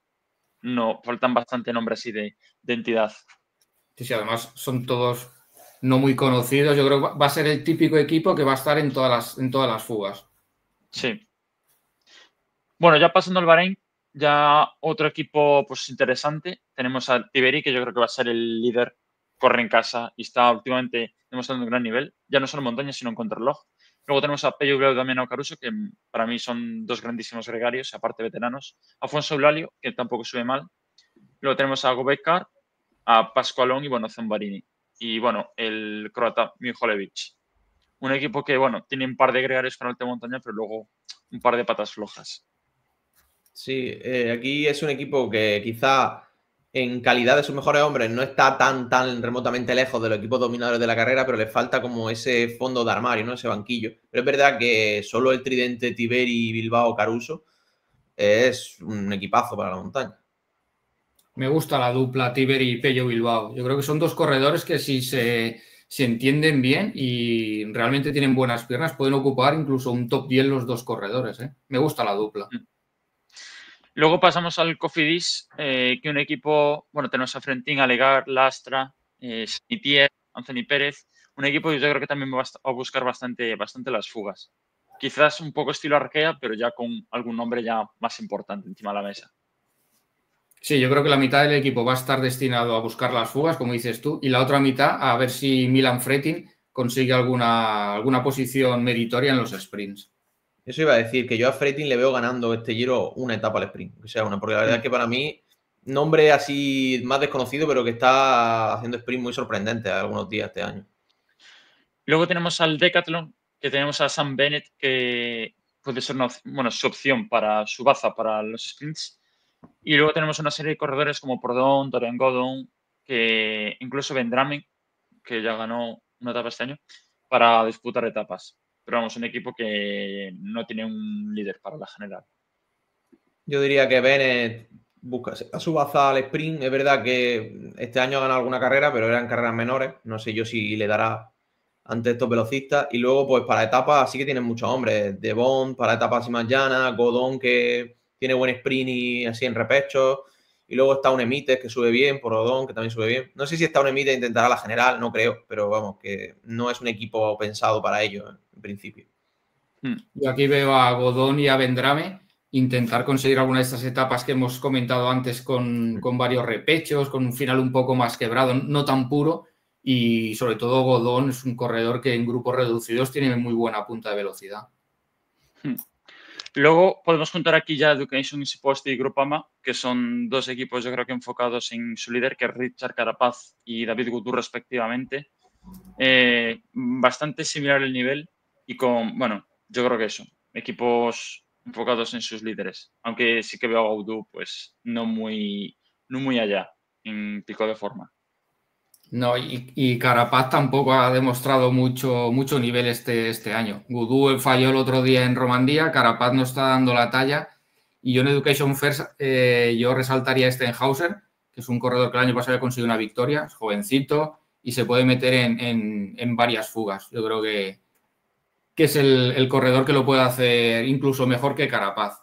No, faltan bastante nombres así de entidad. Sí, sí, además son todos no muy conocidos. Yo creo que va a ser el típico equipo que va a estar en todas las fugas. Sí. Bueno, ya pasando al Bahrein, ya otro equipo pues interesante. Tenemos a Tiberi, que yo creo que va a ser el líder, corre en casa y está últimamente demostrando un gran nivel, ya no solo en montaña, sino en contrarreloj. Luego tenemos a Pello y también a Caruso, que para mí son 2 grandísimos gregarios, aparte veteranos. Afonso Eulalio, que tampoco sube mal. Luego tenemos a Gobekar, a Pascualón y bueno, Zambarini. Y bueno, el croata Mijolevic. Un equipo que, bueno, tiene un par de gregarios para alta montaña, pero luego un par de patas flojas. Sí, aquí es un equipo que quizá en calidad de sus mejores hombres no está tan remotamente lejos de los equipos dominadores de la carrera, pero le falta como ese fondo de armario, ¿no? Ese banquillo. Pero es verdad que solo el tridente Tiberi, Bilbao, Caruso es un equipazo para la montaña. Me gusta la dupla Tiberi y Pello Bilbao. Yo creo que son 2 corredores que si se entienden bien y realmente tienen buenas piernas, pueden ocupar incluso un top 10 los 2 corredores. Me gusta la dupla. Luego pasamos al Cofidis, que un equipo, bueno, tenemos a Frentín, Alegar, Lastra, Snitier, Anthony Pérez, un equipo que yo creo que también va a buscar bastante las fugas. Quizás un poco estilo Arkea, pero ya con algún nombre ya más importante encima de la mesa. Sí, yo creo que la mitad del equipo va a estar destinado a buscar las fugas, como dices tú, y la otra mitad a ver si Milan Fretin consigue alguna posición meritoria en los sprints. Eso iba a decir, que yo a Fretin le veo ganando este Giro una etapa al sprint. O sea, porque la verdad es que para mí, nombre así más desconocido, pero que está haciendo sprint muy sorprendente algunos días este año. Luego tenemos al Decathlon, que tenemos a Sam Bennett, que puede ser su opción para su baza para los sprints. Y luego tenemos una serie de corredores como Pordón, Dorian Godon, que incluso Vendrame, que ya ganó una etapa este año, para disputar etapas. Pero vamos, un equipo que no tiene un líder para la general. Yo diría que Bennett busca a su baza al sprint. Es verdad que este año ha ganado alguna carrera, pero eran carreras menores. No sé yo si le dará ante estos velocistas. Y luego, pues para etapas sí que tienen muchos hombres. De Bond, para etapas así más llanas. Godón, que tiene buen sprint y así en repecho. Y luego está un Emites que sube bien, por Odón, que también sube bien. No sé si está un Emites intentará la general, no creo. Pero vamos, que no es un equipo pensado para ello, en principio. Yo aquí veo a Godón y a Vendrame intentar conseguir alguna de estas etapas que hemos comentado antes con varios repechos, con un final un poco más quebrado, no tan puro, y sobre todo Godón es un corredor que en grupos reducidos tiene muy buena punta de velocidad. Luego podemos juntar aquí ya Education Easy Post y Groupama, que son dos equipos yo creo que enfocados en su líder, que es Richard Carapaz y David Gudú respectivamente. Bastante similar el nivel y con, bueno, yo creo que eso, equipos enfocados en sus líderes, aunque sí que veo a Gudú pues no muy allá en pico de forma. No, y Carapaz tampoco ha demostrado mucho nivel este año. Gudú falló el otro día en Romandía, Carapaz no está dando la talla. Y yo en Education First yo resaltaría a Stenhauser, que es un corredor que el año pasado había conseguido una victoria, es jovencito y se puede meter en varias fugas. Yo creo que es el corredor que lo puede hacer incluso mejor que Carapaz.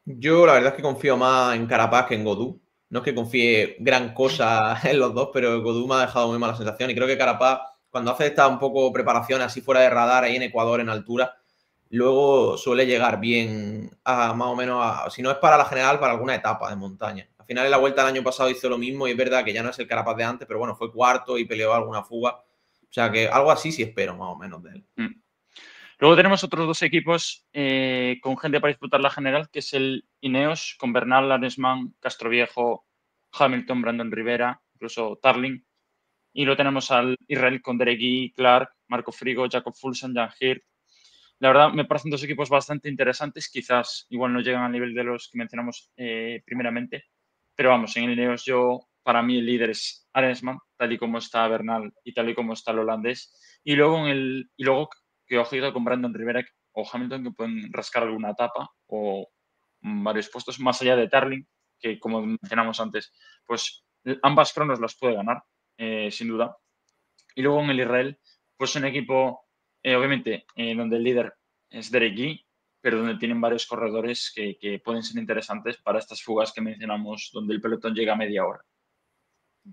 Yo la verdad es que confío más en Carapaz que en Godú. No es que confíe gran cosa en los dos, pero Godú me ha dejado muy mala sensación. Y creo que Carapaz, cuando hace esta un poco preparación así fuera de radar, ahí en Ecuador, en altura, luego suele llegar bien a más o menos, si no es para la general, para alguna etapa de montaña. Al final en la vuelta del año pasado hizo lo mismo y es verdad que ya no es el Carapaz de antes, pero bueno, fue cuarto y peleó alguna fuga. O sea que algo así sí espero más o menos de él. Luego tenemos otros dos equipos con gente para disputar la general, que es el Ineos, con Bernal, Arensman, Castroviejo, Hamilton, Brandon Rivera, incluso Tarling. Y lo tenemos al Israel con Derek Guy, Clark, Marco Frigo, Jacob Fulson, Jan Hirt. La verdad, me parecen dos equipos bastante interesantes. Quizás igual no llegan al nivel de los que mencionamos primeramente. Pero vamos, en el Ineos para mí el líder es Arensman, tal y como está Bernal y tal y como está el holandés. Y luego que ojito con Brandon Rivera o Hamilton, que pueden rascar alguna etapa o varios puestos, más allá de Tarling, que como mencionamos antes, pues ambas cronos las puede ganar, sin duda. Y luego en el Israel, pues un equipo, obviamente, donde el líder es Derek Guy, pero donde tienen varios corredores que pueden ser interesantes para estas fugas que mencionamos, donde el pelotón llega a media hora.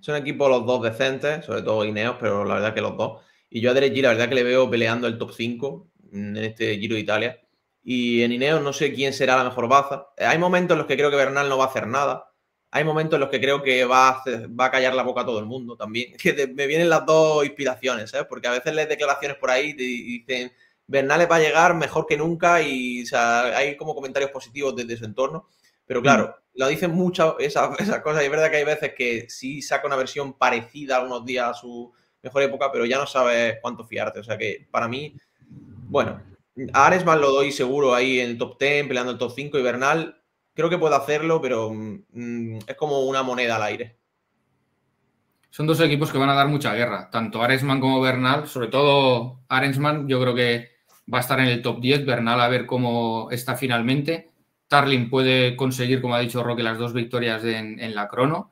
Son equipos los dos decentes, sobre todo Ineos, pero la verdad que los dos. Y yo a Derek Guy la verdad que le veo peleando el top 5 en este Giro de Italia. Y en Ineos no sé quién será la mejor baza. Hay momentos en los que creo que Bernal no va a hacer nada. Hay momentos en los que creo que va a callar la boca a todo el mundo también. Que me vienen las dos inspiraciones, ¿sabes? Porque a veces lees declaraciones por ahí y dicen Bernal va a llegar mejor que nunca y o sea, hay como comentarios positivos desde su entorno. Pero claro, lo dicen muchas esas cosas y es verdad que hay veces que sí saca una versión parecida algunos días a su mejor época, pero ya no sabes cuánto fiarte. O sea que para mí, bueno, a Arensman lo doy seguro ahí en el top 10, peleando el top 5 y Bernal creo que puede hacerlo, pero es como una moneda al aire. Son dos equipos que van a dar mucha guerra, tanto Arensman como Bernal, sobre todo Arensman yo creo que va a estar en el top 10, Bernal a ver cómo está finalmente. Tarling puede conseguir, como ha dicho Roque, las dos victorias en la crono.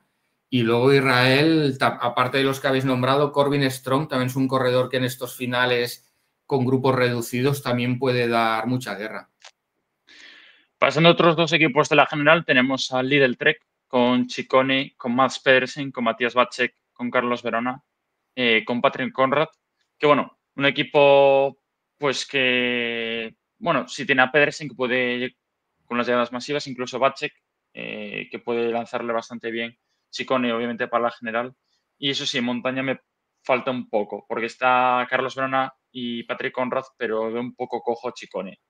Y luego Israel, aparte de los que habéis nombrado, Corbin Strong también es un corredor que en estos finales con grupos reducidos también puede dar mucha guerra. Pasando a otros dos equipos de la general, tenemos al Lidl Trek con Ciccone, con Mads Pedersen, con Matías Vacek, con Carlos Verona, con Patrick Conrad. Que bueno, un equipo pues que, bueno, si tiene a Pedersen que puede, con las llegadas masivas, incluso Vacek, que puede lanzarle bastante bien. Ciccone, obviamente, para la general. Y eso sí, en montaña me falta un poco, porque está Carlos Verona y Patrick Conrad, pero veo un poco cojo Ciccone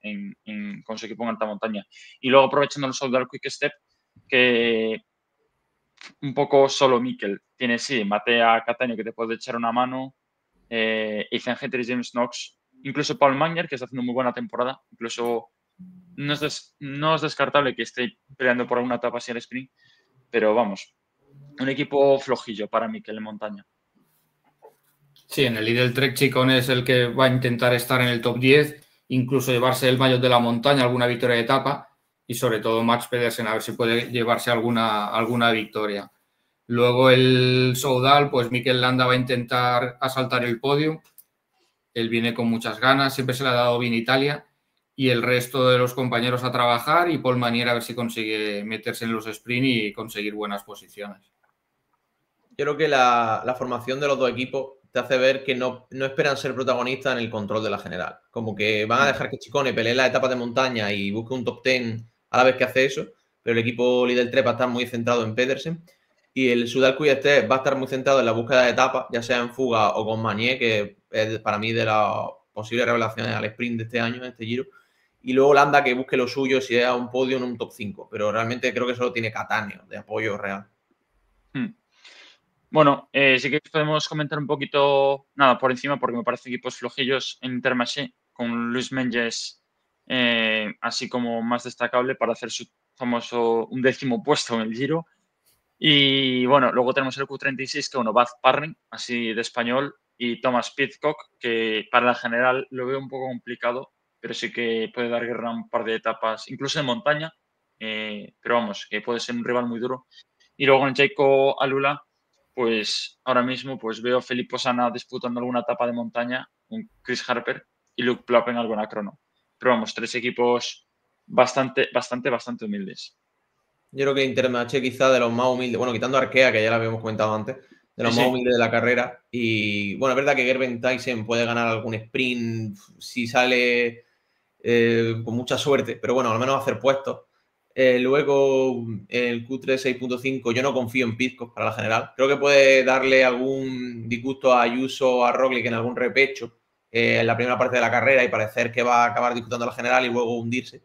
con su equipo en alta montaña. Y luego aprovechando el Soudal Quick Step, que un poco solo Mikel tiene, sí, Matea Catania, que te puede echar una mano, Ethan Hendricks, James Knox, incluso Paul Magner, que está haciendo muy buena temporada, incluso no es descartable que esté peleando por alguna etapa así al sprint, pero vamos, un equipo flojillo para Mikel en montaña. Sí, en el Lidl Trek Ciccone es el que va a intentar estar en el top 10, incluso llevarse el maillot de la montaña, alguna victoria de etapa, y sobre todo Mads Pedersen a ver si puede llevarse alguna victoria. Luego el Soudal, pues Mikel Landa va a intentar asaltar el podio. Él viene con muchas ganas, siempre se le ha dado bien Italia, y el resto de los compañeros a trabajar y Paul Manier a ver si consigue meterse en los sprint y conseguir buenas posiciones. Yo creo que la formación de los dos equipos te hace ver que no esperan ser protagonistas en el control de la general. Como que van a dejar que Ciccone pelee las etapas de montaña y busque un top 10 a la vez que hace eso, pero el equipo líder 3 va a estar muy centrado en Pedersen. Y el Soudal Quick-Step va a estar muy centrado en la búsqueda de etapas, ya sea en fuga o con Magnier, que es para mí de las posibles revelaciones al sprint de este año, en este Giro. Y luego Landa que busque lo suyo, si es a un podio en un top 5. Pero realmente creo que solo tiene Catania de apoyo real. Bueno, sí que podemos comentar un poquito, nada, por encima, porque me parece equipos flojillos en Intermarché, con Luis Menges así como más destacable para hacer su famoso 11º puesto en el Giro. Y bueno, luego tenemos el Q36, que bueno, Baz Parring, así de español, y Thomas Pidcock, que para la general lo veo un poco complicado, pero sí que puede dar guerra a un par de etapas, incluso en montaña, pero vamos, que puede ser un rival muy duro. Y luego en Jaco Alula, pues ahora mismo pues veo a Filippo Sana disputando alguna etapa de montaña, con Chris Harper y Luke Plap en alguna crono. Pero vamos, 3 equipos bastante humildes. Yo creo que Intermarché quizá de los más humildes, bueno, quitando Arkea, que ya lo habíamos comentado antes, de los más humildes de la carrera. Y bueno, es verdad que Gerben Tyson puede ganar algún sprint si sale con mucha suerte, pero bueno, al menos hacer puestos. Luego, el Q3 6.5, yo no confío en Pidcock para la general. Creo que puede darle algún disgusto a Ayuso o a Roglic en algún repecho en la primera parte de la carrera y parecer que va a acabar disputando la general y luego hundirse.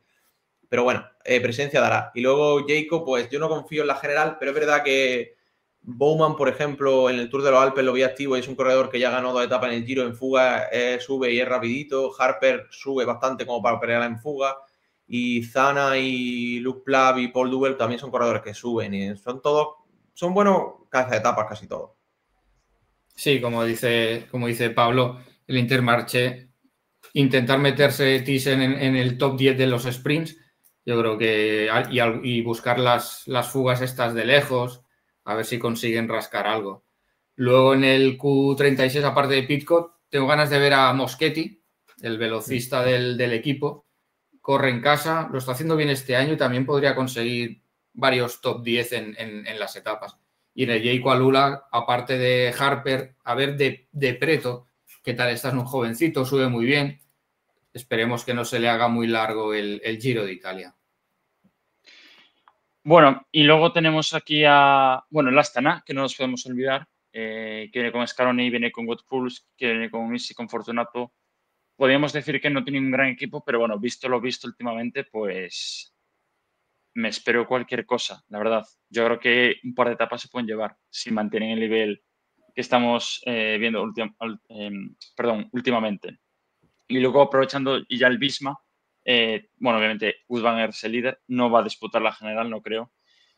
Pero bueno, presencia dará. Y luego Jacob, pues yo no confío en la general, pero es verdad que Bowman, por ejemplo, en el Tour de los Alpes lo vi activo y es un corredor que ya ganó 2 etapas en el Giro en fuga, sube y es rapidito. Harper sube bastante como para pelear en fuga. Y Zana y Luke Plav y Paul Duvel también son corredores que suben y son todos, son buenos cabeza de etapas casi todos. Sí, como dice Pablo, el Intermarché, intentar meterse Thyssen en el top 10 de los sprints, yo creo que, y buscar las fugas estas de lejos, a ver si consiguen rascar algo. Luego en el Q36, aparte de Pidcock, tengo ganas de ver a Moschetti, el velocista del equipo. Corre en casa, lo está haciendo bien este año y también podría conseguir varios top 10 en las etapas. Y en el Jaco Alula, aparte de Harper, a ver de Preto, ¿qué tal? Estás un jovencito, sube muy bien. Esperemos que no se le haga muy largo el Giro de Italia. Bueno, y luego tenemos aquí el Astana, que no nos podemos olvidar, que viene con Scaroni, viene con Wout Poels, que viene con Isi, con Fortunato. Podríamos decir que no tiene un gran equipo, pero bueno, visto lo visto últimamente, pues me espero cualquier cosa, la verdad. Yo creo que un par de etapas se pueden llevar si mantienen el nivel que estamos viendo últimamente. Y luego aprovechando y ya el Visma, obviamente Wout van Aert es el líder, no va a disputar la general, no creo.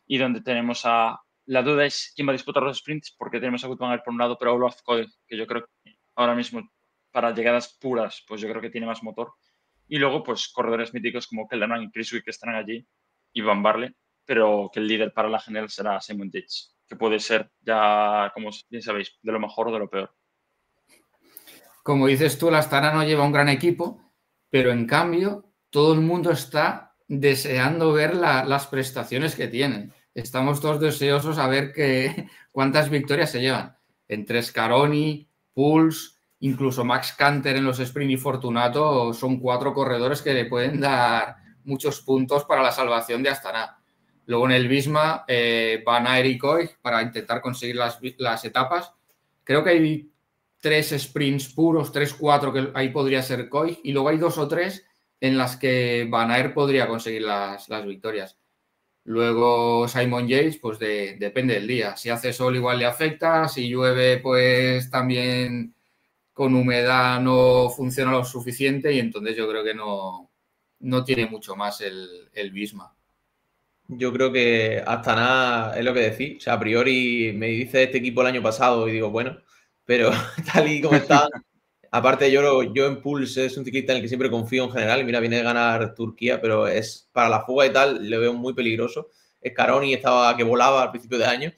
Y donde tenemos la duda es quién va a disputar los sprints, porque tenemos a Wout van Aert por un lado, pero Olaf Koe, que yo creo que ahora mismo para llegadas puras, pues yo creo que tiene más motor. Y luego, pues corredores míticos como Kelderman y Chris Wick que estarán allí y Van Barle, pero que el líder para la general será Simon Yates, que puede ser ya, como bien sabéis, de lo mejor o de lo peor. Como dices tú, la Astana no lleva un gran equipo, pero en cambio todo el mundo está deseando ver las prestaciones que tienen. Estamos todos deseosos a ver cuántas victorias se llevan. Entre Scaroni, Poels, incluso Max Canter en los sprint y Fortunato, son 4 corredores que le pueden dar muchos puntos para la salvación de Astana. Luego en el Visma, Van Aert y Koig para intentar conseguir las etapas. Creo que hay 3 sprints puros, 3, 4, que ahí podría ser Koig, y luego hay 2 o 3 en las que Van Aert podría conseguir las victorias. Luego Simon Yates, pues depende del día. Si hace sol igual le afecta, si llueve pues también con humedad no funciona lo suficiente y entonces yo creo que no tiene mucho más el Visma. Yo creo que Astana es lo que decís. O sea, a priori me dice este equipo el año pasado y digo, bueno, pero tal y como está. Aparte, yo en Pulse es un ciclista en el que siempre confío en general. Mira, viene de ganar Turquía, pero es para la fuga y tal, le veo muy peligroso. Scaroni estaba que volaba al principio de año.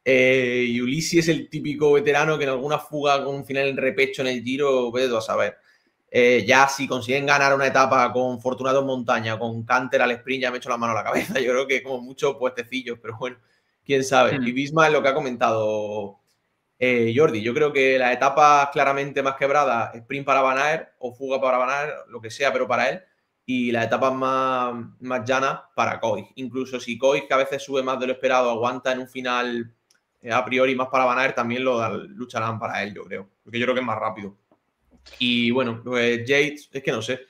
Y Ulissi es el típico veterano que en alguna fuga con un final en repecho en el Giro, vete tú a saber. Ya si consiguen ganar una etapa con Fortunato en montaña, con Canter al sprint, ya me echo la mano a la cabeza. Yo creo que como muchos puestecillos, pero bueno, quién sabe. Y Visma es lo que ha comentado Jordi. Yo creo que las etapas claramente más quebradas, sprint para Van Aert o fuga para Van Aert, lo que sea, pero para él. y las etapas más llanas para Koig. Incluso si Koig, que a veces sube más de lo esperado, aguanta en un final a priori más para Van Aert, también lucharán para él, yo creo. Porque yo creo que es más rápido. Y bueno, pues Yates, es que no sé,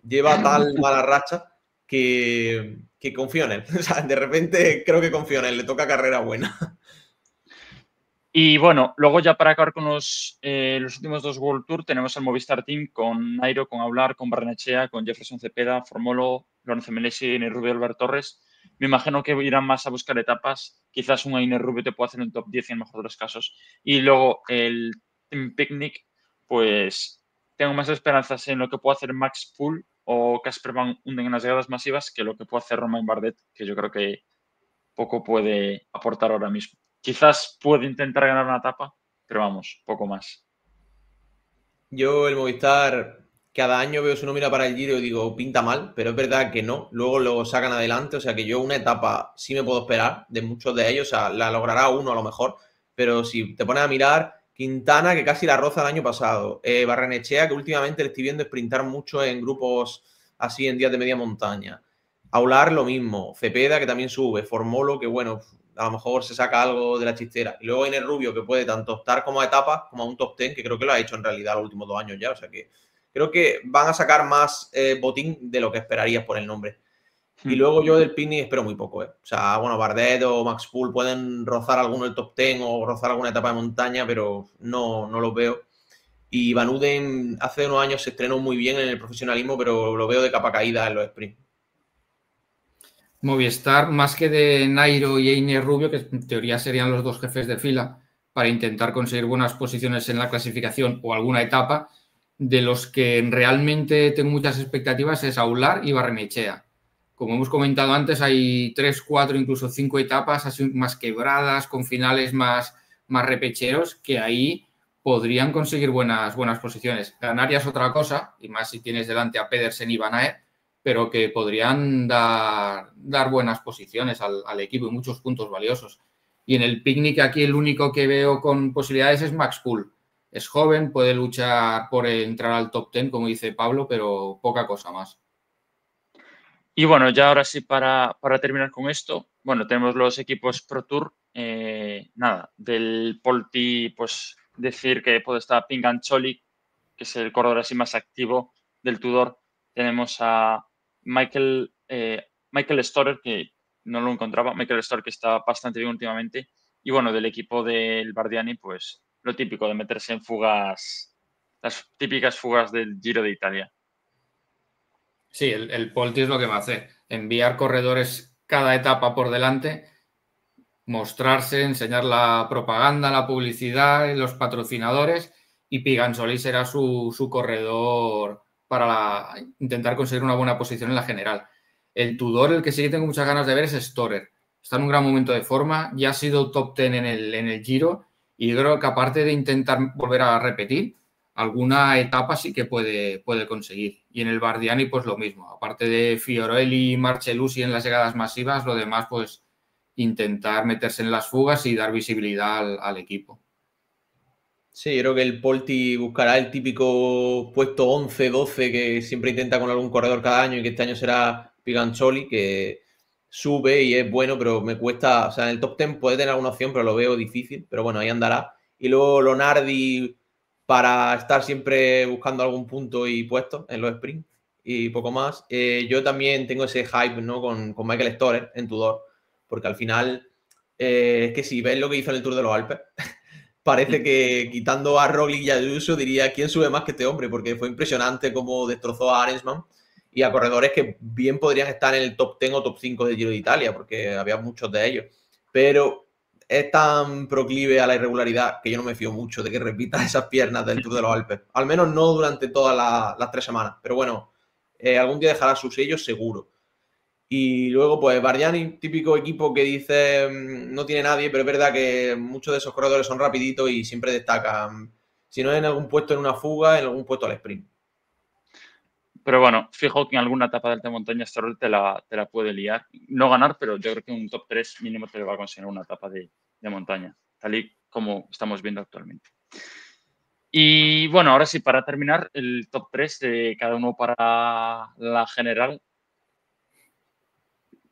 lleva tal mala racha que confío en él. O sea, de repente creo que confío en él, le toca carrera buena. Y bueno, luego ya para acabar con los últimos 2 World Tour tenemos el Movistar Team con Nairo, con Aular, con Barrenechea, con Jefferson Cepeda, Formolo, Lorenzo Melesi, Iner Rubio, Albert Torres. Me imagino que irán más a buscar etapas. Quizás un Iner Rubio te puede hacer un top 10 en el mejor de los casos. Y luego el Team Picnic, pues tengo más esperanzas en lo que puede hacer Max Poole o Casper Van Unden en las llegadas masivas que lo que puede hacer Romain Bardet, que yo creo que poco puede aportar ahora mismo. Quizás puede intentar ganar una etapa, pero vamos, poco más. Yo el Movistar, cada año veo su nómina para el Giro y digo, pinta mal, pero es verdad que no. Luego lo sacan adelante, o sea que yo una etapa sí me puedo esperar de muchos de ellos, o sea, la logrará uno a lo mejor, pero si te pones a mirar, Quintana, que casi la roza el año pasado, Barrenechea, que últimamente le estoy viendo sprintar mucho en grupos así en días de media montaña. Aular lo mismo, Cepeda, que también sube, Formolo, que bueno, a lo mejor se saca algo de la chistera. Y luego Iner Rubio, que puede tanto optar como a etapas, como a un top 10, que creo que lo ha hecho en realidad los últimos 2 años ya. O sea que creo que van a sacar más botín de lo que esperarías por el nombre. Y luego yo del Picnic espero muy poco. O sea, bueno, Bardet o Max Poole pueden rozar alguno del top 10 o rozar alguna etapa de montaña, pero no los veo. Y Van Uden hace unos años se estrenó muy bien en el profesionalismo, pero lo veo de capa caída en los sprints. Movistar, más que de Nairo y Einer Rubio, que en teoría serían los 2 jefes de fila para intentar conseguir buenas posiciones en la clasificación o alguna etapa, de los que realmente tengo muchas expectativas es Aular y Barrenechea. Como hemos comentado antes, hay 3, 4, incluso 5 etapas así más quebradas, con finales más repecheros, que ahí podrían conseguir buenas posiciones. Ganar ya es otra cosa, y más si tienes delante a Pedersen y Van Aert, pero que podrían dar buenas posiciones al equipo y muchos puntos valiosos. Y en el Picnic aquí el único que veo con posibilidades es Max Poole. Es joven, puede luchar por entrar al top 10, como dice Pablo, pero poca cosa más. Y bueno, ya ahora sí, para terminar con esto, bueno, tenemos los equipos Pro Tour. Nada, del Polti, pues decir que puede estar Pingancholi, que es el corredor así más activo del Tudor. Tenemos a Michael Storer, que no lo encontraba, Michael Storer, que está bastante bien últimamente. Y bueno, del equipo del Bardiani, pues lo típico de meterse en fugas, las típicas fugas del Giro de Italia. Sí, el Polti es lo que me hace. Enviar corredores cada etapa por delante, mostrarse, enseñar la propaganda, la publicidad, los patrocinadores, y Pigansoli será su corredor para intentar conseguir una buena posición en la general. El Tudor, el que sí que tengo muchas ganas de ver, es Storer. Está en un gran momento de forma, ya ha sido top 10 en el Giro, y creo que aparte de intentar volver a repetir, alguna etapa sí que puede conseguir. Y en el Bardiani, pues lo mismo. Aparte de Fiorelli y Marcellusi en las llegadas masivas, lo demás, pues intentar meterse en las fugas y dar visibilidad al equipo. Sí, yo creo que el Polti buscará el típico puesto 11, 12 que siempre intenta con algún corredor cada año y que este año será Pigancholi, que sube y es bueno, pero me cuesta, o sea, en el top 10 puede tener alguna opción, pero lo veo difícil, pero bueno, ahí andará. Y luego Lonardi para estar siempre buscando algún punto y puesto en los sprints y poco más. Yo también tengo ese hype, ¿no? Con Michael Storer en Tudor, porque al final es que si ves lo que hizo en el Tour de los Alpes, parece que quitando a Roglic y a Ayuso diría quién sube más que este hombre, porque fue impresionante cómo destrozó a Arensman y a corredores que bien podrían estar en el top 10 o top 5 del Giro de Italia, porque había muchos de ellos. Pero es tan proclive a la irregularidad que yo no me fío mucho de que repita esas piernas del Tour de los Alpes. Al menos no durante todas las 3 semanas. Pero bueno, algún día dejará su sello seguro. Y luego, pues, Bardiani, típico equipo que dice no tiene nadie, pero es verdad que muchos de esos corredores son rapiditos y siempre destacan, si no en algún puesto en una fuga, en algún puesto al sprint. Pero bueno, fijo que en alguna etapa de alta montaña Storer te la puede liar. No ganar, pero yo creo que un top 3 mínimo te va a conseguir una etapa de montaña, tal y como estamos viendo actualmente. Y bueno, ahora sí, para terminar, el top 3 de cada uno para la general.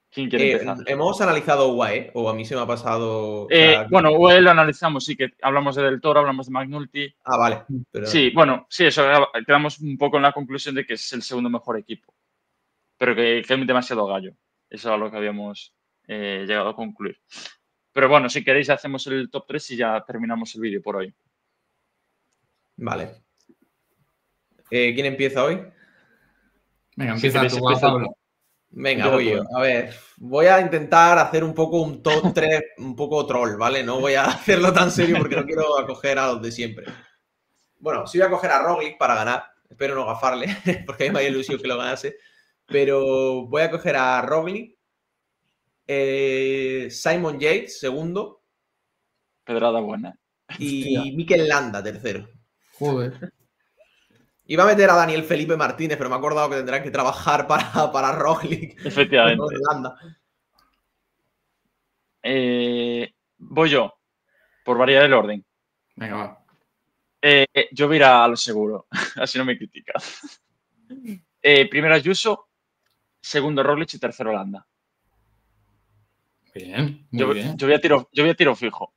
¿Quién quiere empezar? Hemos analizado UAE, o a mí se me ha pasado. O sea, Bueno, UAE lo analizamos, sí, que hablamos de Del Toro, hablamos de McNulty. vale. Sí, bueno, sí, eso, quedamos un poco en la conclusión de que es el segundo mejor equipo, pero que hay demasiado gallo. Eso es a lo que habíamos llegado a concluir. Pero bueno, si queréis hacemos el top 3 y ya terminamos el vídeo por hoy. Vale. ¿Quién empieza hoy? Venga, Si empieza queréis, tú, empieza Pablo. Venga, Empieza voy tú, yo. A ver, voy a intentar hacer un poco un top 3, un poco troll, ¿vale? No voy a hacerlo tan serio porque no quiero acoger a los de siempre. Bueno, sí voy a coger a Roglic para ganar. Espero no gafarle, porque a mí me había ilusión que lo ganase. Pero voy a coger a Roglic, Simon Yates, segundo, Pedrada buena. y Hostia. Mikel Landa, tercero. Joder. Iba a meter a Daniel Felipe Martínez, pero me he acordado que tendrán que trabajar para Roglic. Efectivamente. Con Landa. Voy yo, por variar el orden. Venga, va. Yo voy a ir a lo seguro, así no me critica. Primero Ayuso, segundo Roglic y tercero Landa. Bien, muy bien. Yo voy a tiro fijo.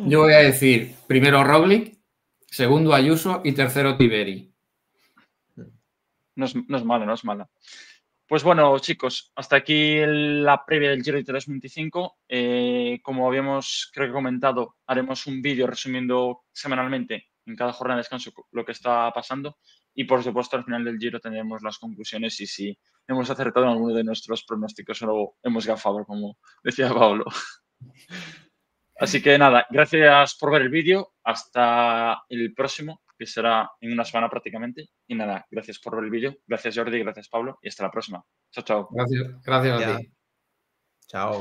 Yo voy a decir primero Roglic, segundo Ayuso y tercero Tiberi. No es mala, no es mala. Pues bueno, chicos, hasta aquí la previa del Giro de 2025. Como habíamos, creo que comentado, haremos un vídeo resumiendo semanalmente en cada jornada de descanso lo que está pasando. Y por supuesto, al final del Giro tendremos las conclusiones y si hemos acertado en alguno de nuestros pronósticos o hemos gafado, como decía Pablo. Así que nada, gracias por ver el vídeo. Hasta el próximo, que será en una semana prácticamente. Y nada, gracias por ver el vídeo. Gracias Jordi, gracias Pablo y hasta la próxima. Chao, chao. Gracias a Ya. ti. Chao.